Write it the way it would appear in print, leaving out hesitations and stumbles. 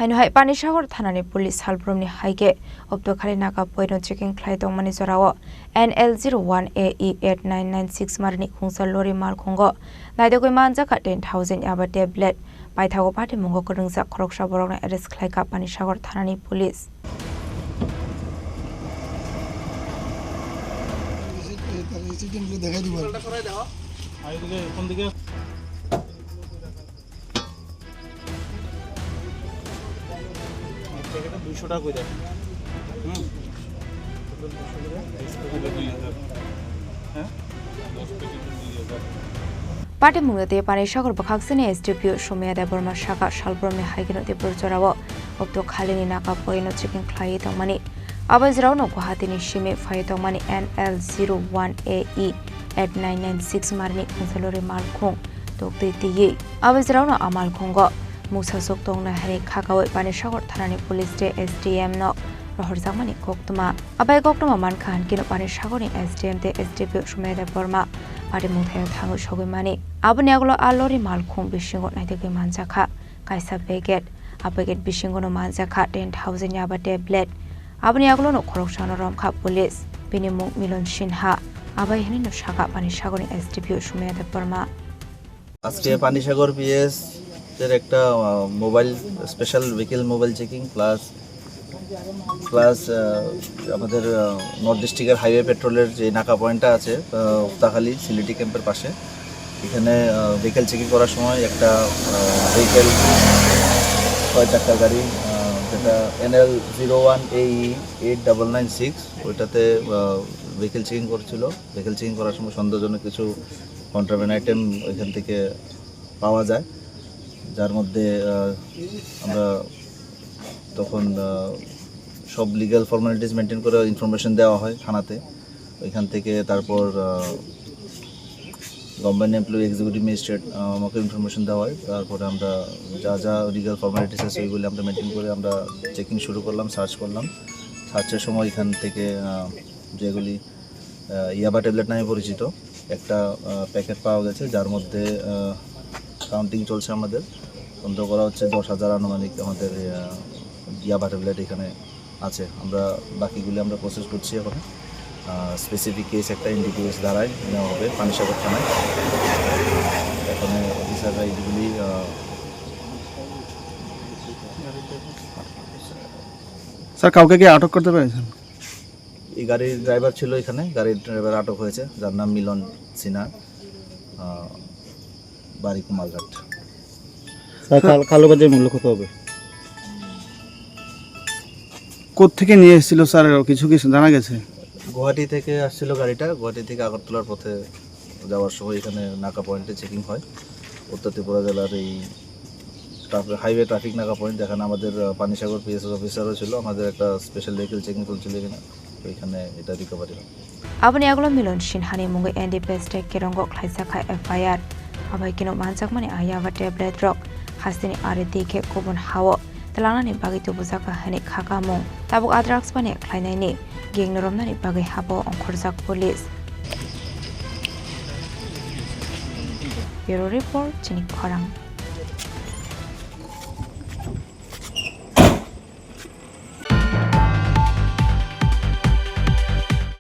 Haino hai Panisagor Thanani Police Halbrumni Haige of the Kalinaka Poino checking Clytong Manizorawa NL01AE-8996 marini Khungsa lori Malkhungo Naitogwi Manjakha 10,000 Yaba tablet by Thago Party Mungo Khungsa Khorang arrest Klyka Panisagor Thanani Police. Party Mungate Panisagor Bakaksine SDPU Shumia de Burma Shaka Shalbromne Haigino de Burjorawa of the Kalini Naka Poino chicken Clytong money. Abazrano Guhatini Shime Fayetong money NL01AE-8996 marini Khungsa Malkhung Dokti Tiye. Abazrano Malkhungo Musa Soktong Nahari Kakaway Panisagor Thanani Police Day SDM no Rohorzamani Koktuma. Abay Koktuma Mankan Kino Panisagor in SDM de SDPU Shumia de Burma. Party Muthe Tango Shogimani. Abaniaglo Alori Malkhung Bishingo Naitogwi Manjakha Kaisa Beget Abeget Bishingo no Manjakha 10,000 Yaba tablet Abaniaglo no Khorang Romka Police Binimung Milon Shinha Abay Haino Shaka Panisagor SDPU Shumia de Burma আজকে Panisagar PS এর একটা mobile special vehicle mobile checking plus আমাদের north ডিস্ট্রিক্টের highway পেট্রোলের যে নাকা পয়েন্টটা আছে উক্তাখালী সিলিটি ক্যাম্পের পাশে এখানে ভেহিকল চেকিং করার সময় একটা ভেহিকল 6 চাকার গাড়ি যেটা NL01AE-8996 ওইটাতে ভেহিকল চেকিং করছিল। ভেহিকল চেকিং করার সময় সন্দেহজনক কিছু কন্ট্রাব্যান্ড আইটেম ওইখান থেকে পাওয়া যায়, যার মধ্যে আমরা তখন সব লিগ্যাল ফর্মালিটিস মেনটেন করে ইনফরমেশন দেওয়া হয় থানাতে। ওইখান থেকে তারপর গভর্নমেন্ট এমপ্লয়ি এক্সিকিউটিভ ম্যাজিস্ট্রেট আমাকে ইনফরমেশন দেওয়া হয়। তারপরে আমরা যা লিগ্যাল ফর্মালিটিস আছে ওইগুলি আমরা মেনটেন করে আমরা চেকিং শুরু করলাম, সার্চ করলাম। সার্চের সময় এখান থেকে যেগুলি ইয়াবা ট্যাবলেট নামে পরিচিত একটা প্যাকেট পাওয়া গেছে, যার মধ্যে কাউন্টিং চলছে। আমাদের সন্দেহ করা হচ্ছে 10,000 আনুমানিক আমাদের ইয়াবা ট্যাবলেট এখানে আছে। আমরা বাকিগুলি আমরা প্রসেস করছি। এখন স্পেসিফিক কেস একটা NDPS দ্বারাই নেওয়া হবে পানিসাগর থানায়। এখানে অফিসাররা এইগুলি স্যার কাউকে কি আটক করতে পেরেছেন? এই গাড়ির ড্রাইভার ছিল এখানে, গাড়ির ড্রাইভার আটক হয়েছে, যার নাম মিলন সিনহা, বাড়ি কুমারঘাট। কালোবাজার মূল্য কত হবে? কোত্থেকে নিয়ে এসেছিল স্যার, কিছু জানা গেছে? গুয়াহাটি থেকে আসছিল গাড়িটা। গুয়াহাটি থেকে আগরতলার পথে যাওয়ার সময় এখানে নাকা পয়েন্টে চেকিং হয়। উত্তর ত্রিপুরা জেলার এই হাইওয়ে ট্রাফিক নাকা পয়েন্ট, যেখানে আমাদের পানিসাগর পিএসএস অফিসারও ছিল। আমাদের একটা স্পেশাল ভেহিকল চেকিং চলছিল এখানে, ওইখানে এটা রিকভারি হয়। Abaniaglo Milon Shinhani Mungo NDPS Tech Kirongo Klaisaka FIR Abay Kino Manjakmani Ayava tablet rock Hastini Aredike Kobon Hawo Talangani Bagito Buzaka Hani Kakamong Tabu Adrax Bane Klainani Ging Romnani Bagay Habo on Khorang Police. Bureau Report Chini Khorang.